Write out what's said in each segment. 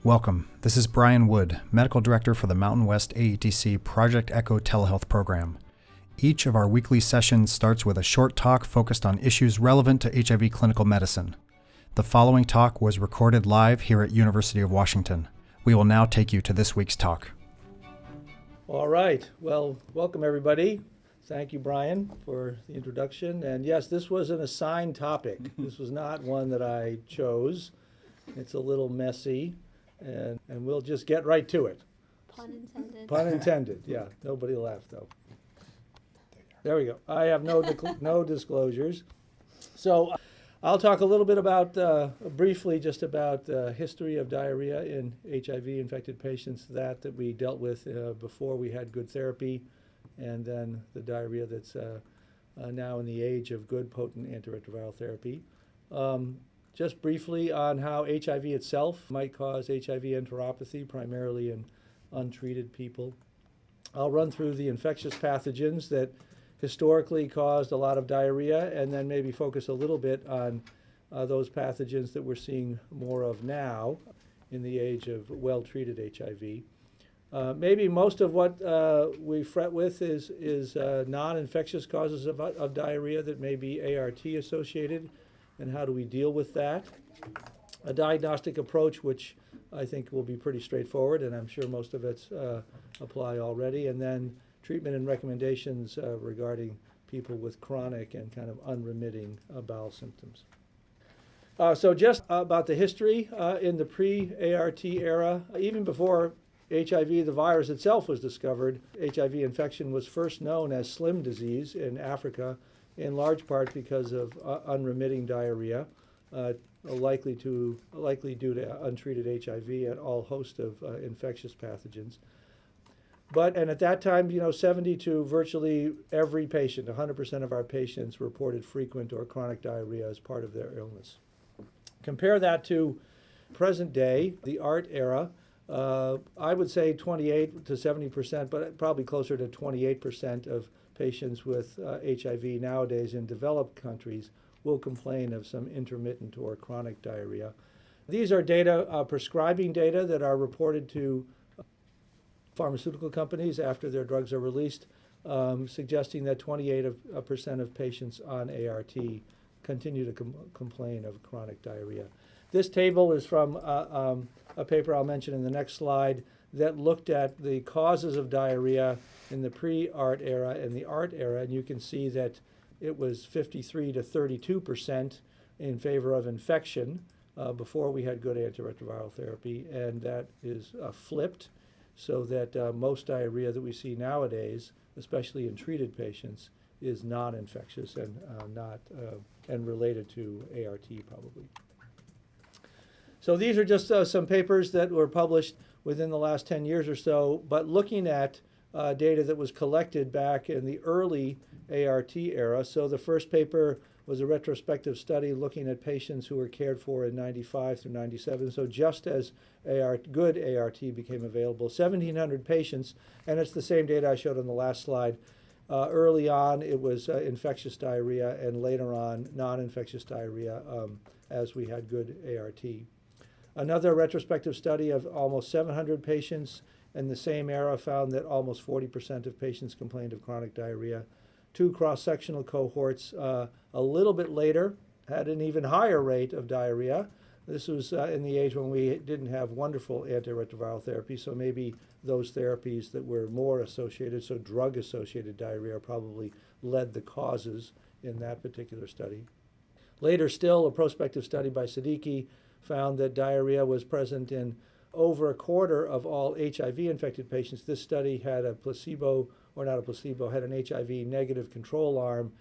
Welcome. This is Brian Wood, Medical Director for the Mountain West AETC Project Echo Telehealth Program. Each of our weekly sessions starts with a short talk focused on issues relevant to HIV clinical medicine. The following talk was recorded live here at University of Washington. We will now take you to this week's talk. All right. Well, welcome everybody. Thank you, Brian, for the introduction. And yes, this was an assigned topic. This was not one that I chose. It's a little messy, and we'll just get right to it. Pun intended. Pun intended, yeah. Nobody laughed, though. There we go. I have no disclosures. So I'll talk a little bit about, briefly, just about the history of diarrhea in HIV-infected patients that we dealt with before we had good therapy, and then the diarrhea that's now in the age of good, potent antiretroviral therapy. Just briefly on how HIV itself might cause HIV enteropathy, primarily in untreated people. I'll run through the infectious pathogens that historically caused a lot of diarrhea, and then maybe focus a little bit on those pathogens that we're seeing more of now in the age of well-treated HIV. Maybe most of what we fret with is non-infectious causes of diarrhea that may be ART associated, and how do we deal with that. A diagnostic approach, which I think will be pretty straightforward, and I'm sure most of it's apply already, and then treatment and recommendations regarding people with chronic and kind of unremitting bowel symptoms. So just about the history in the pre-ART era, even before HIV, the virus itself, was discovered, HIV infection was first known as slim disease in Africa, in large part because of unremitting diarrhea, likely due to untreated HIV and all host of infectious pathogens. And at that time, 70 to virtually every patient, 100% of our patients reported frequent or chronic diarrhea as part of their illness. Compare that to present day, the ART era. I would say 28 to 70%, but probably closer to 28% of patients with HIV nowadays in developed countries will complain of some intermittent or chronic diarrhea. These are data, prescribing data that are reported to pharmaceutical companies after their drugs are released, suggesting that 28% of patients on ART continue to complain of chronic diarrhea. This table is from a paper I'll mention in the next slide that looked at the causes of diarrhea in the pre-ART era and the ART era, and you can see that it was 53 to 32% in favor of infection before we had good antiretroviral therapy, and that is flipped, so that most diarrhea that we see nowadays, especially in treated patients, is non-infectious and and related to ART probably. So these are just some papers that were published within the last 10 years or so, but looking at data that was collected back in the early ART era. So the first paper was a retrospective study looking at patients who were cared for in 95 through 97. So just as good ART became available, 1,700 patients, and it's the same data I showed on the last slide. Early on, it was infectious diarrhea, and later on, non-infectious diarrhea as we had good ART. Another retrospective study of almost 700 patients in the same era found that almost 40% of patients complained of chronic diarrhea. Two cross-sectional cohorts a little bit later had an even higher rate of diarrhea. This was in the age when we didn't have wonderful antiretroviral therapy, so maybe those therapies that were more associated, so drug-associated diarrhea, probably led the causes in that particular study. Later still, a prospective study by Siddiqui found that diarrhea was present in over a quarter of all HIV-infected patients. This study had a placebo, or not a placebo, had an HIV negative control arm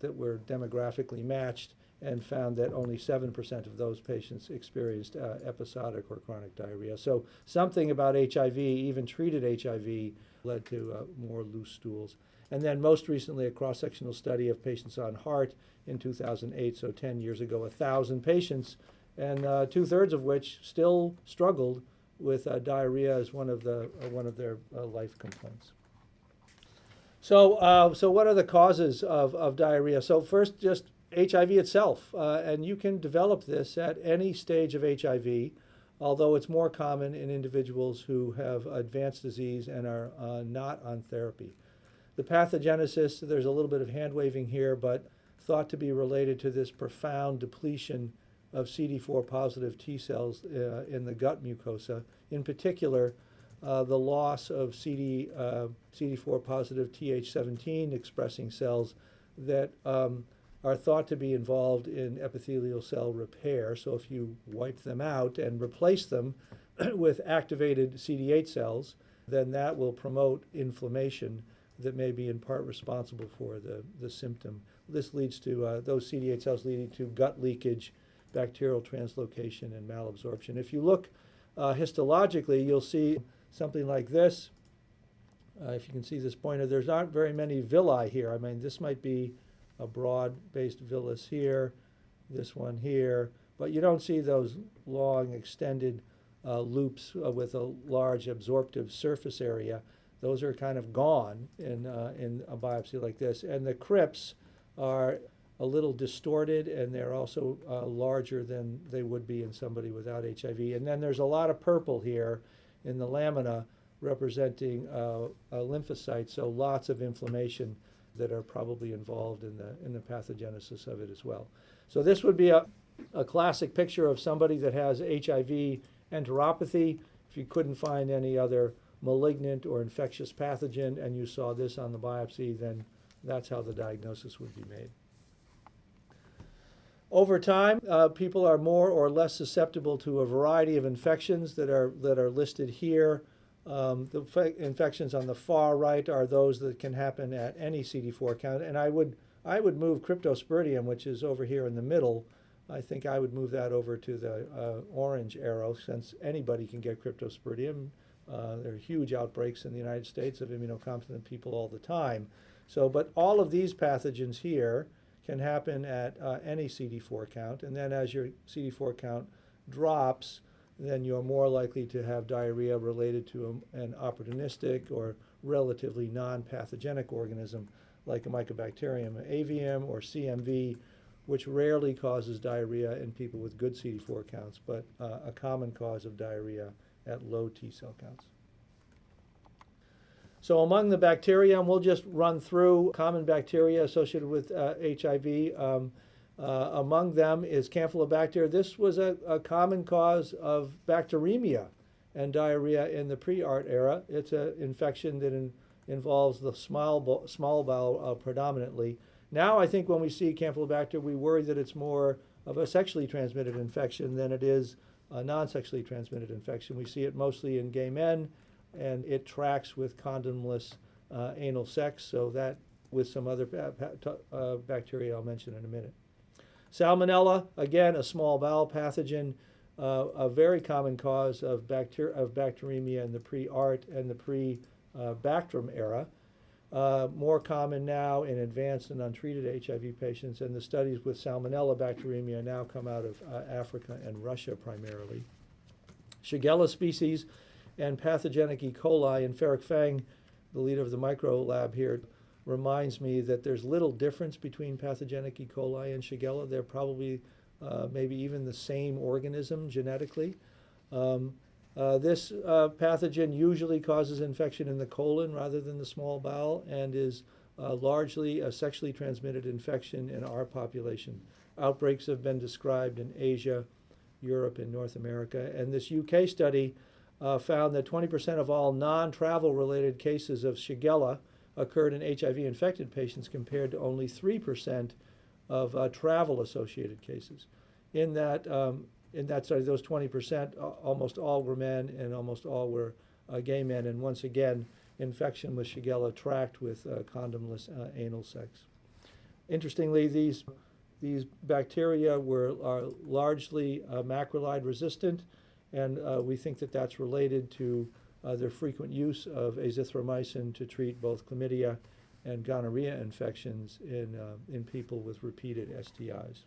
that were demographically matched, and found that only 7% of those patients experienced episodic or chronic diarrhea. So something about HIV, even treated HIV, led to more loose stools. And then most recently, a cross-sectional study of patients on heart in 2008, so 10 years ago, 1,000 patients, and 2/3 of which still struggled with diarrhea as one of their life complaints. So what are the causes of diarrhea? So first, just HIV itself, and you can develop this at any stage of HIV. although it's more common in individuals who have advanced disease and are not on therapy. The pathogenesis, there's a little bit of hand waving here, but thought to be related to this profound depletion of CD4 positive T cells in the gut mucosa. In particular, the loss of CD4 positive Th17 expressing cells that are thought to be involved in epithelial cell repair. So if you wipe them out and replace them with activated CD8 cells, then that will promote inflammation that may be in part responsible for the symptom. This leads to those CD8 cells leading to gut leakage, bacterial translocation, and malabsorption. If you look histologically, you'll see something like this. If you can see this pointer, there's not very many villi here. I mean, this might be a broad-based villus here, this one here, but you don't see those long extended loops with a large absorptive surface area. Those are kind of gone in a biopsy like this. And the crypts are a little distorted, and they're also larger than they would be in somebody without HIV. And then there's a lot of purple here in the lamina representing lymphocytes, so lots of inflammation that are probably involved in the pathogenesis of it as well. So this would be a classic picture of somebody that has HIV enteropathy. If you couldn't find any other malignant or infectious pathogen and you saw this on the biopsy, then that's how the diagnosis would be made. Over time, people are more or less susceptible to a variety of infections that are listed here. The infections on the far right are those that can happen at any CD4 count, and I would move Cryptosporidium, which is over here in the middle. I think I would move that over to the orange arrow, since anybody can get Cryptosporidium. There are huge outbreaks in the United States of immunocompetent people all the time. So, but all of these pathogens here can happen at any CD4 count, and then as your CD4 count drops, then you're more likely to have diarrhea related to an opportunistic or relatively non-pathogenic organism like a Mycobacterium avium or CMV, which rarely causes diarrhea in people with good CD4 counts, but a common cause of diarrhea at low T cell counts. So among the bacteria, and we'll just run through common bacteria associated with HIV. Among them is Campylobacter. This was a common cause of bacteremia and diarrhea in the pre-ART era. It's an infection that involves the small bowel predominantly. Now I think when we see Campylobacter, we worry that it's more of a sexually transmitted infection than it is a non-sexually transmitted infection. We see it mostly in gay men, and it tracks with condomless anal sex, so that with some other bacteria I'll mention in a minute. Salmonella, again, a small bowel pathogen, a very common cause of bacteremia in the pre-ART and the pre-Bactrim era. More common now in advanced and untreated HIV patients, and the studies with Salmonella bacteremia now come out of Africa and Russia primarily. Shigella species and pathogenic E. coli, and Ferric Feng, the leader of the micro lab here, reminds me that there's little difference between pathogenic E. coli and Shigella. They're probably maybe even the same organism genetically. This pathogen usually causes infection in the colon rather than the small bowel, and is largely a sexually transmitted infection in our population. Outbreaks have been described in Asia, Europe, and North America, and this UK study found that 20% of all non-travel related cases of Shigella occurred in HIV-infected patients compared to only 3% of travel-associated cases. In that study, those 20%, almost all were men and almost all were gay men, and once again, infection with Shigella tracked with condomless anal sex. Interestingly, these bacteria are largely macrolide resistant, and we think that that's related to their frequent use of azithromycin to treat both chlamydia and gonorrhea infections in people with repeated STIs.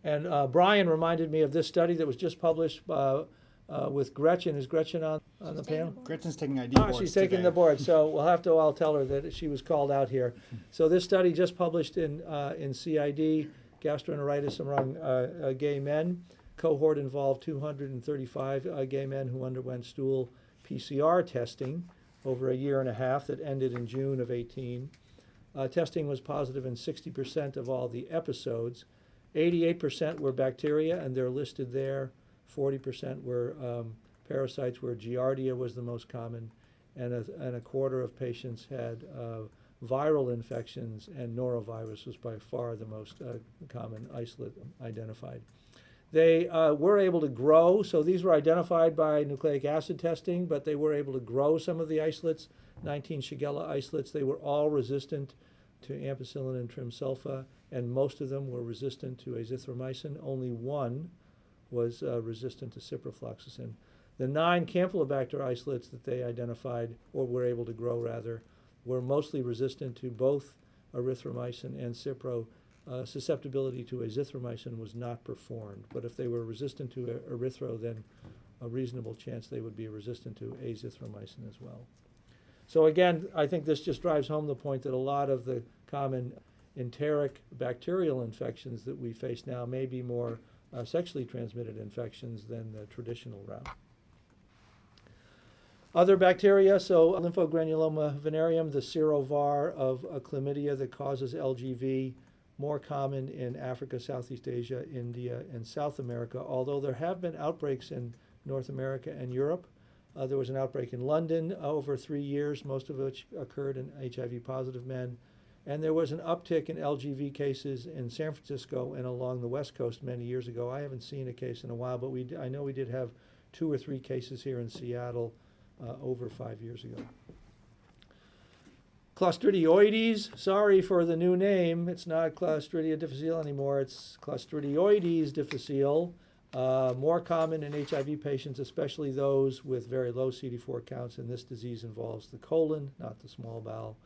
And Brian reminded me of this study that was just published with Gretchen. Is Gretchen on the panel? Gretchen's taking ID boards she's taking today. the board, so I'll tell her that she was called out here. So this study just published in CID, gastroenteritis among gay men. cohort involved 235 gay men who underwent stool PCR testing over a year and a half that ended in June of 18. Testing was positive in 60% of all the episodes. 88% were bacteria, and they're listed there. 40% were parasites, where Giardia was the most common, and a quarter of patients had viral infections, and norovirus was by far the most common isolate identified. They were able to grow, so these were identified by nucleic acid testing, but they were able to grow some of the isolates, 19 Shigella isolates. They were all resistant to ampicillin and trimsulfa, and most of them were resistant to azithromycin. Only one was resistant to ciprofloxacin. The 9 Campylobacter isolates that they identified, or were able to grow rather, were mostly resistant to both erythromycin and cipro. Susceptibility to azithromycin was not performed, but if they were resistant to erythro, then a reasonable chance they would be resistant to azithromycin as well. So again, I think this just drives home the point that a lot of the common enteric bacterial infections that we face now may be more sexually transmitted infections than the traditional route. Other bacteria, so lymphogranuloma venereum, the serovar of chlamydia that causes LGV, more common in Africa, Southeast Asia, India, and South America, although there have been outbreaks in North America and Europe. There was an outbreak in London over 3 years, most of which occurred in HIV-positive men. And there was an uptick in LGV cases in San Francisco and along the West Coast many years ago. I haven't seen a case in a while, but I know we did have 2 or 3 cases here in Seattle over 5 years ago. Clostridioides, sorry for the new name. It's not Clostridia difficile anymore. It's Clostridioides difficile. More common in HIV patients, especially those with very low CD4 counts, and this disease involves the colon, not the small bowel.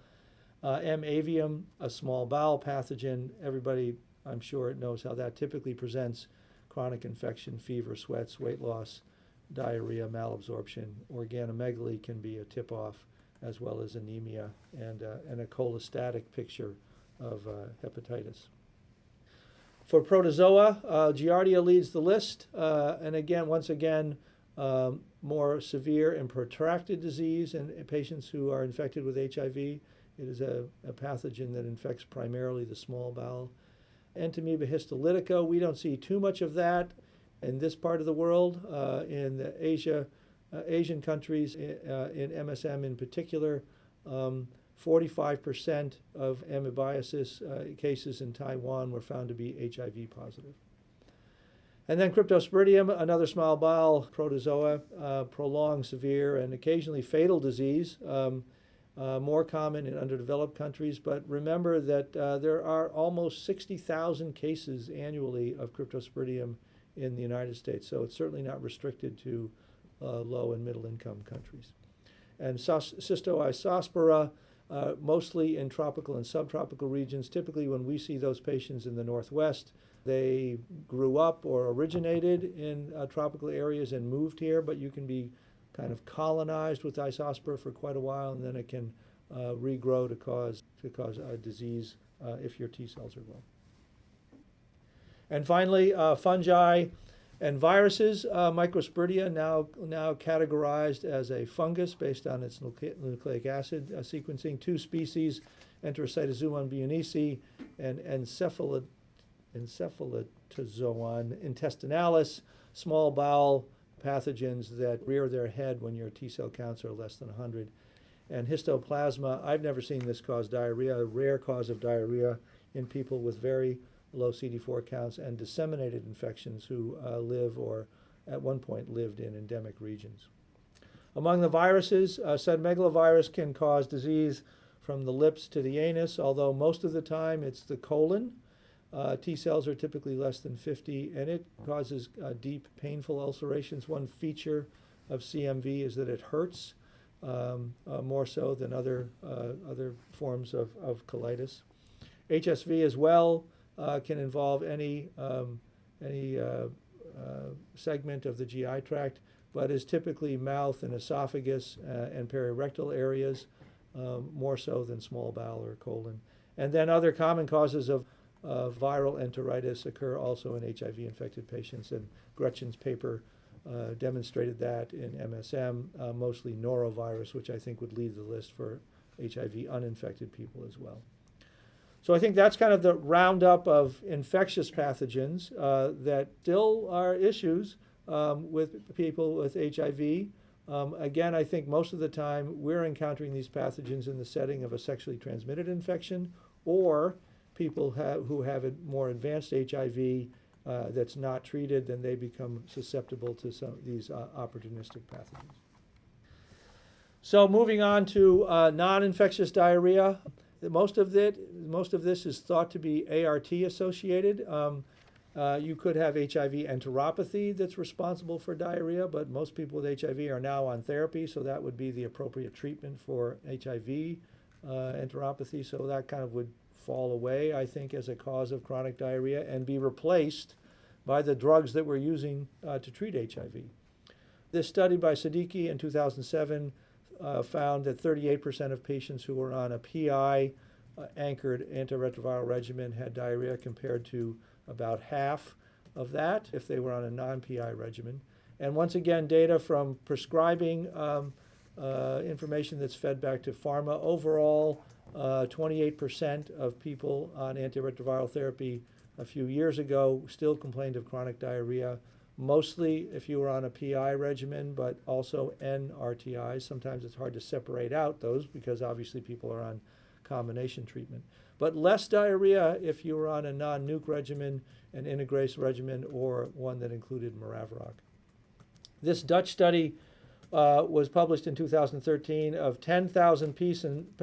M. avium, a small bowel pathogen. Everybody, I'm sure, knows how that typically presents: chronic infection, fever, sweats, weight loss, diarrhea, malabsorption. Organomegaly can be a tip-off, as well as anemia and a cholestatic picture of hepatitis. For protozoa, Giardia leads the list, and again, once again, more severe and protracted disease in patients who are infected with HIV. It is a pathogen that infects primarily the small bowel. Entamoeba histolytica, we don't see too much of that in this part of the world. In the Asian countries, in MSM in particular, 45% of amoebiasis cases in Taiwan were found to be HIV positive. And then Cryptosporidium, another small bowel protozoa, prolonged, severe, and occasionally fatal disease, more common in underdeveloped countries. But remember that there are almost 60,000 cases annually of Cryptosporidium in the United States, so it's certainly not restricted to low and middle income countries. And Cystoisospora, mostly in tropical and subtropical regions. Typically when we see those patients in the Northwest, they grew up or originated in tropical areas and moved here, but you can be kind of colonized with Isospora for quite a while, and then it can regrow to cause a disease if your T cells are low. And finally, fungi and viruses. Microsporidia, now categorized as a fungus based on its nucleic acid sequencing. 2 species, Enterocytozoon buenisi and Encephalatozoon intestinalis, small bowel pathogens that rear their head when your T cell counts are less than 100. And histoplasma, I've never seen this cause diarrhea, a rare cause of diarrhea in people with very low CD4 counts and disseminated infections who live or at one point lived in endemic regions. Among the viruses, cytomegalovirus can cause disease from the lips to the anus, although most of the time it's the colon. T cells are typically less than 50, and it causes deep, painful ulcerations. One feature of CMV is that it hurts more so than other forms of colitis. HSV as well can involve any segment of the GI tract, but is typically mouth and esophagus and perirectal areas, more so than small bowel or colon. And then other common causes of viral enteritis occur also in HIV-infected patients, and Gretchen's paper demonstrated that in MSM, mostly norovirus, which I think would lead the list for HIV uninfected people as well. So I think that's kind of the roundup of infectious pathogens that still are issues with people with HIV. Again, I think most of the time we're encountering these pathogens in the setting of a sexually transmitted infection, or people who have a more advanced HIV that's not treated, then they become susceptible to some of these opportunistic pathogens. So moving on to non-infectious diarrhea, most of this is thought to be ART associated. You could have HIV enteropathy that's responsible for diarrhea, but most people with HIV are now on therapy, so that would be the appropriate treatment for HIV enteropathy. So that kind of would fall away, I think, as a cause of chronic diarrhea and be replaced by the drugs that we're using to treat HIV. This study by Siddiqui in 2007 found that 38% of patients who were on a PI-anchored antiretroviral regimen had diarrhea, compared to about half of that if they were on a non-PI regimen. And once again, data from prescribing information that's fed back to pharma. Overall, 28% of people on antiretroviral therapy a few years ago still complained of chronic diarrhea, mostly if you were on a PI regimen, but also NRTIs. Sometimes it's hard to separate out those because obviously people are on combination treatment. But less diarrhea if you were on a non-nuke regimen, an integrase regimen, or one that included Maraviroc. This Dutch study was published in 2013 of 10,000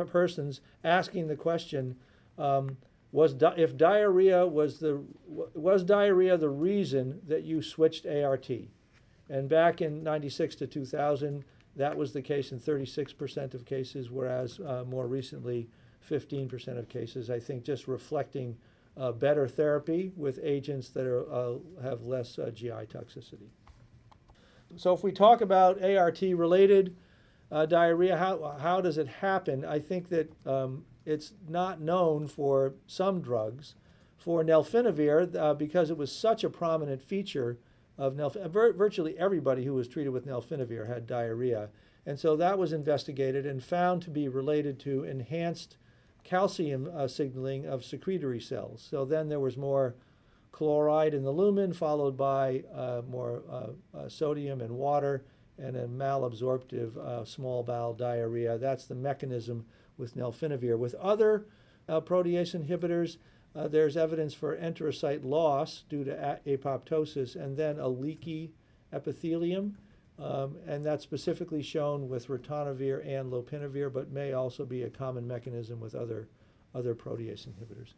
persons asking the question, was diarrhea the reason that you switched ART? And back in 96 to 2000, that was the case in 36% of cases, whereas more recently, 15% of cases, I think, just reflecting better therapy with agents that have less GI toxicity. So if we talk about ART-related diarrhea, how does it happen? I think that it's not known for some drugs. For nelfinavir, because it was such a prominent feature of virtually everybody who was treated with nelfinavir had diarrhea. And so that was investigated and found to be related to enhanced calcium signaling of secretory cells. So then there was more chloride in the lumen, followed by more sodium and water, and a malabsorptive small bowel diarrhea. That's the mechanism with nelfinavir. With other protease inhibitors, there's evidence for enterocyte loss due to apoptosis and then a leaky epithelium. And that's specifically shown with ritonavir and lopinavir, but may also be a common mechanism with other protease inhibitors.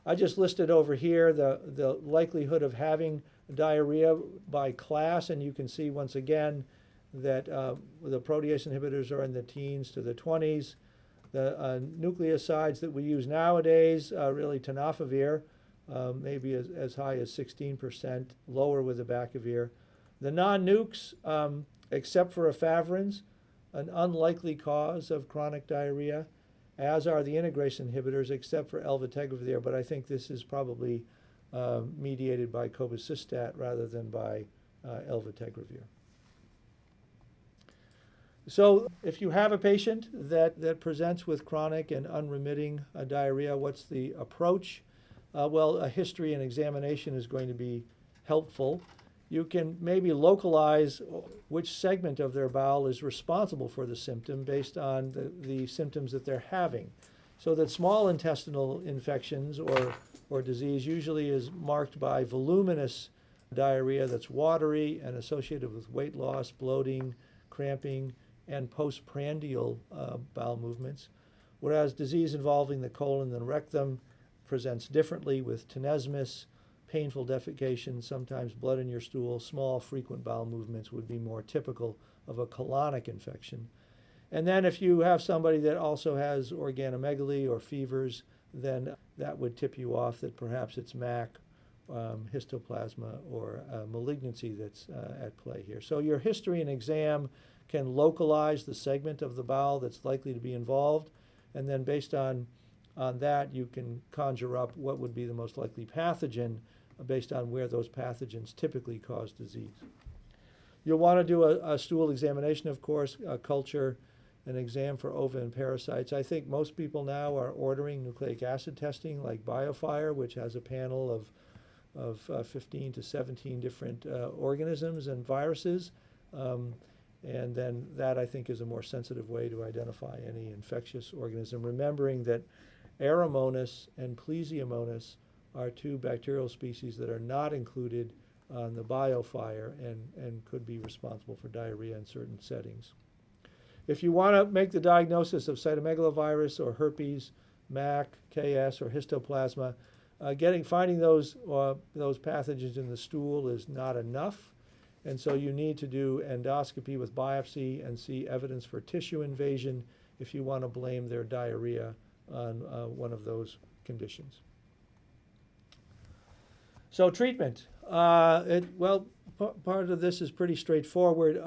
I just listed over here the likelihood of having diarrhea by class, and you can see once again that the protease inhibitors are in the teens to the 20s. The nucleosides that we use nowadays, really tenofovir, maybe as high as 16%, lower with abacavir. The non-nukes, except for efavirenz, an unlikely cause of chronic diarrhea, as are the integrase inhibitors, except for elvitegravir, but I think this is probably mediated by cobicistat rather than by elvitegravir. So if you have a patient that presents with chronic and unremitting diarrhea, what's the approach? Well, a history and examination is going to be helpful. You can maybe localize which segment of their bowel is responsible for the symptom based on the symptoms that they're having. So that small intestinal infections or disease usually is marked by voluminous diarrhea that's watery and associated with weight loss, bloating, cramping, and postprandial bowel movements, whereas disease involving the colon and rectum presents differently with tenesmus, painful defecation, sometimes blood in your stool. Small, frequent bowel movements would be more typical of a colonic infection. And then if you have somebody that also has organomegaly or fevers, then that would tip you off that perhaps it's MAC, histoplasma, or malignancy that's at play here. So your history and exam can localize the segment of the bowel that's likely to be involved, and then based on on that, you can conjure up what would be the most likely pathogen based on where those pathogens typically cause disease. You'll want to do a stool examination, of course, a culture, an exam for ova and parasites. I think most people now are ordering nucleic acid testing like BioFire, which has a panel of 15 to 17 different organisms and viruses. And then that, I think, is a more sensitive way to identify any infectious organism, remembering that Aeromonas and Plesiomonas are two bacterial species that are not included on the BioFire and could be responsible for diarrhea in certain settings. If you want to make the diagnosis of cytomegalovirus or herpes, MAC, KS, or histoplasma, finding those pathogens in the stool is not enough. And so you need to do endoscopy with biopsy and see evidence for tissue invasion if you want to blame their diarrhea on one of those conditions. So treatment. Part of this is pretty straightforward.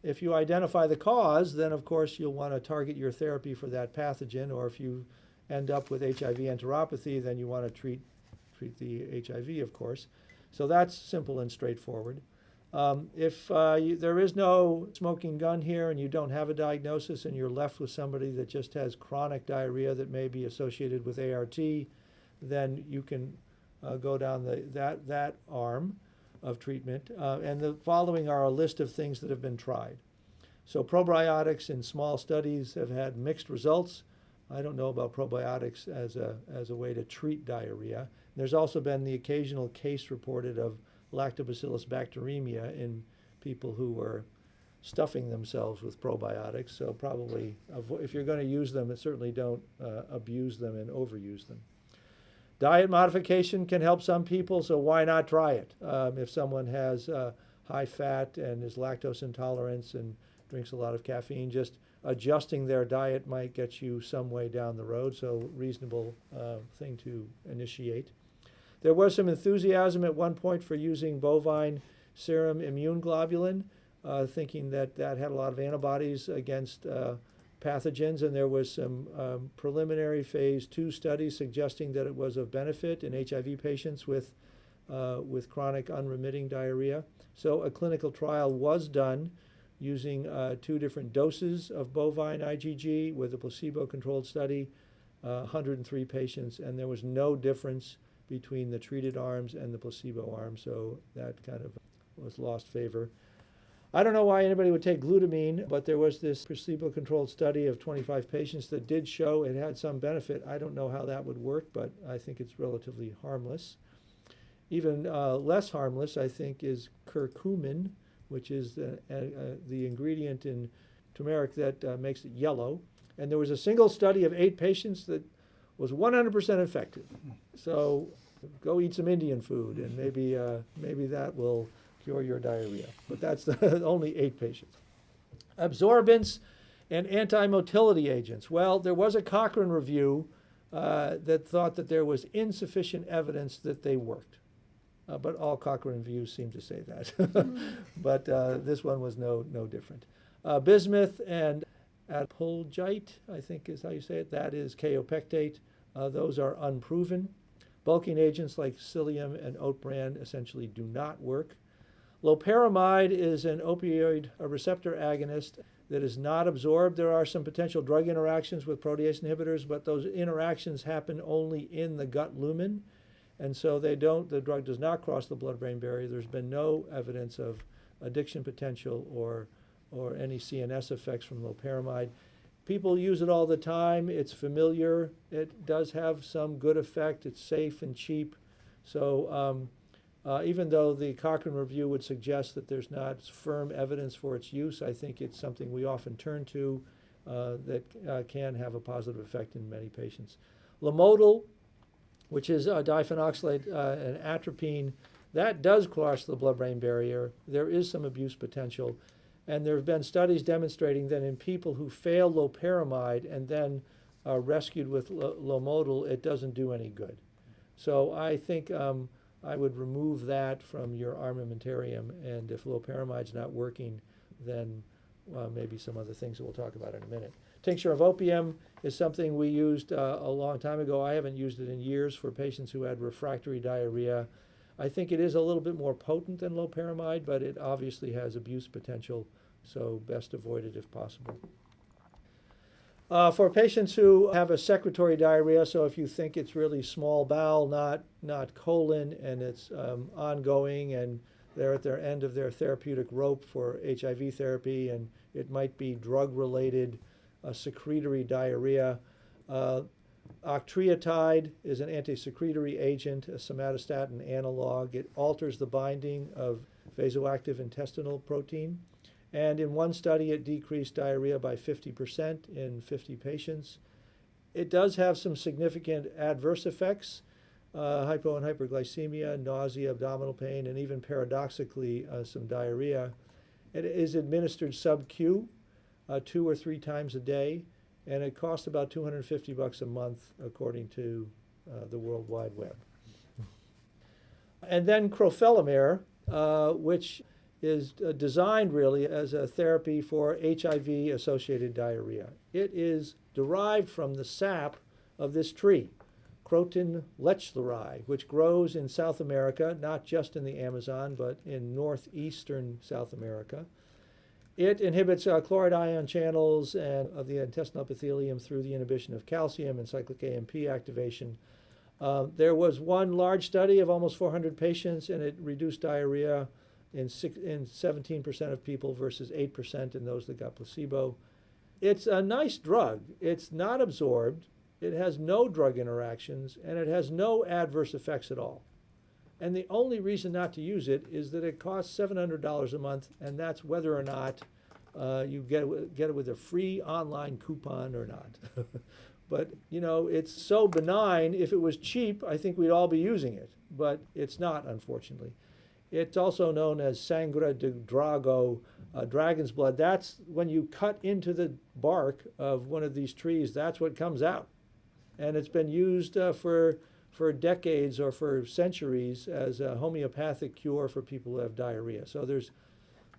If you identify the cause, then of course you'll want to target your therapy for that pathogen, or if you end up with HIV enteropathy, then you want to treat the HIV, of course. So that's simple and straightforward. If there is no smoking gun here and you don't have a diagnosis and you're left with somebody that just has chronic diarrhea that may be associated with ART, then you can go down that arm of treatment. And the following are a list of things that have been tried. So probiotics in small studies have had mixed results. I don't know about probiotics as a way to treat diarrhea. There's also been the occasional case reported of lactobacillus bacteremia in people who were stuffing themselves with probiotics. So probably, if you're going to use them, certainly don't abuse them and overuse them. Diet modification can help some people, so why not try it? If someone has high fat and is lactose intolerant and drinks a lot of caffeine, just adjusting their diet might get you some way down the road, so reasonable thing to initiate. There was some enthusiasm at one point for using bovine serum immune globulin, thinking that had a lot of antibodies against pathogens, and there was some preliminary phase 2 studies suggesting that it was of benefit in HIV patients with chronic unremitting diarrhea. So a clinical trial was done using 2 different doses of bovine IgG with a placebo-controlled study, 103 patients, and there was no difference between the treated arms and the placebo arm, so that kind of was lost favor. I don't know why anybody would take glutamine, but there was this placebo-controlled study of 25 patients that did show it had some benefit. I don't know how that would work, but I think it's relatively harmless. Even less harmless, I think, is curcumin, which is the ingredient in turmeric that makes it yellow. And there was a single study of 8 patients that was 100% effective. So go eat some Indian food, and maybe that will cure your diarrhea. But that's only 8 patients. Absorbents and anti-motility agents. Well, there was a Cochrane review that thought that there was insufficient evidence that they worked. But all Cochrane reviews seem to say that. But this one was no different. Bismuth and apolgite, I think is how you say it. That is kaopectate. Those are unproven. Bulking agents like psyllium and oat bran essentially do not work. Loperamide is an opioid receptor agonist that is not absorbed. There are some potential drug interactions with protease inhibitors, but those interactions happen only in the gut lumen, and so the drug does not cross the blood-brain barrier. There's been no evidence of addiction potential or any CNS effects from loperamide. People use it all the time. It's familiar. It does have some good effect. It's safe and cheap. So even though the Cochrane review would suggest that there's not firm evidence for its use, I think it's something we often turn to that can have a positive effect in many patients. Lomotil, which is diphenoxylate and atropine, that does cross the blood-brain barrier. There is some abuse potential. And there have been studies demonstrating that in people who fail loperamide and then are rescued with Lomotil, it doesn't do any good. So I think I would remove that from your armamentarium, and if loperamide's not working, then maybe some other things that we'll talk about in a minute. Tincture of opium is something we used a long time ago. I haven't used it in years for patients who had refractory diarrhea. I think it is a little bit more potent than loperamide, but it obviously has abuse potential, so best avoid it if possible. For patients who have a secretory diarrhea, so if you think it's really small bowel, not colon, and it's ongoing, and they're at their end of their therapeutic rope for HIV therapy, and it might be drug-related secretory diarrhea. Octreotide is an anti-secretory agent, a somatostatin analog. It alters the binding of vasoactive intestinal protein. And in one study, it decreased diarrhea by 50% in 50 patients. It does have some significant adverse effects, hypo and hyperglycemia, nausea, abdominal pain, and even paradoxically, some diarrhea. It is administered sub-Q 2 or 3 times a day, and it costs about $250 a month, according to the World Wide Web. And then crofelemer, which is designed really as a therapy for HIV-associated diarrhea. It is derived from the sap of this tree, Croton lechleri, which grows in South America, not just in the Amazon, but in northeastern South America. It inhibits chloride ion channels and of the intestinal epithelium through the inhibition of calcium and cyclic AMP activation. There was one large study of almost 400 patients, and it reduced diarrhea in 17% of people versus 8% in those that got placebo. It's a nice drug. It's not absorbed. It has no drug interactions, and it has no adverse effects at all. And the only reason not to use it is that it costs $700 a month, and that's whether or not you get it with a free online coupon or not. But, you know, it's so benign. If it was cheap, I think we'd all be using it, but it's not, unfortunately. It's also known as sangre de drago, dragon's blood. That's when you cut into the bark of one of these trees, that's what comes out. And it's been used for decades or for centuries as a homeopathic cure for people who have diarrhea. So there's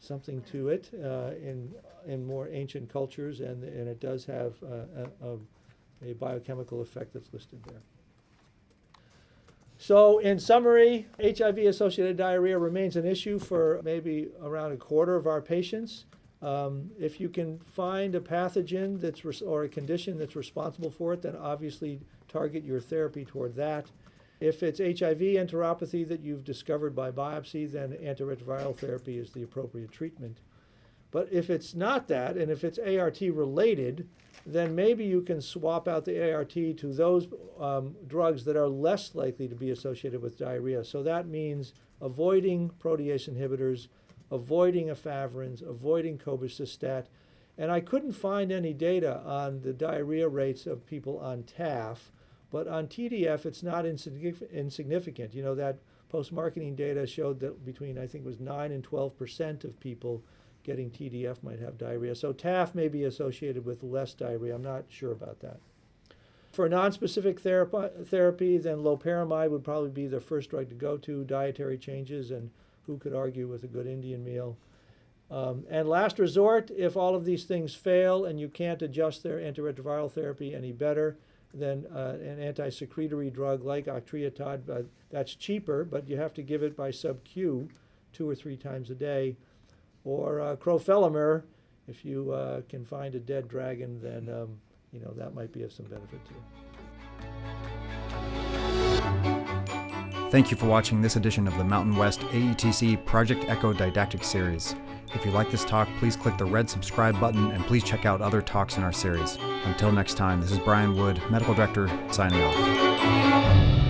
something to it in more ancient cultures, and it does have a biochemical effect that's listed there. So in summary, HIV-associated diarrhea remains an issue for maybe around a quarter of our patients. If you can find a pathogen or a condition that's responsible for it, then obviously target your therapy toward that. If it's HIV enteropathy that you've discovered by biopsy, then antiretroviral therapy is the appropriate treatment. But if it's not that, and if it's ART related, then maybe you can swap out the ART to those drugs that are less likely to be associated with diarrhea. So that means avoiding protease inhibitors, avoiding efavirenz, avoiding cobicistat. And I couldn't find any data on the diarrhea rates of people on TAF, but on TDF it's not insignificant. You know, that post-marketing data showed that between, I think it was 9 and 12% of people getting TDF might have diarrhea. So TAF may be associated with less diarrhea. I'm not sure about that. For nonspecific therapy, then loperamide would probably be the first drug to go to, dietary changes, and who could argue with a good Indian meal. And last resort, if all of these things fail and you can't adjust their antiretroviral therapy any better, then an anti-secretory drug like octreotide, that's cheaper, but you have to give it by sub-Q 2 or 3 times a day. Or crofelemer, if you can find a dead dragon, then you know, that might be of some benefit to you. Thank you for watching this edition of the Mountain West AETC Project Echo Didactic Series. If you like this talk, please click the red subscribe button, and please check out other talks in our series. Until next time, this is Brian Wood, Medical Director, signing off.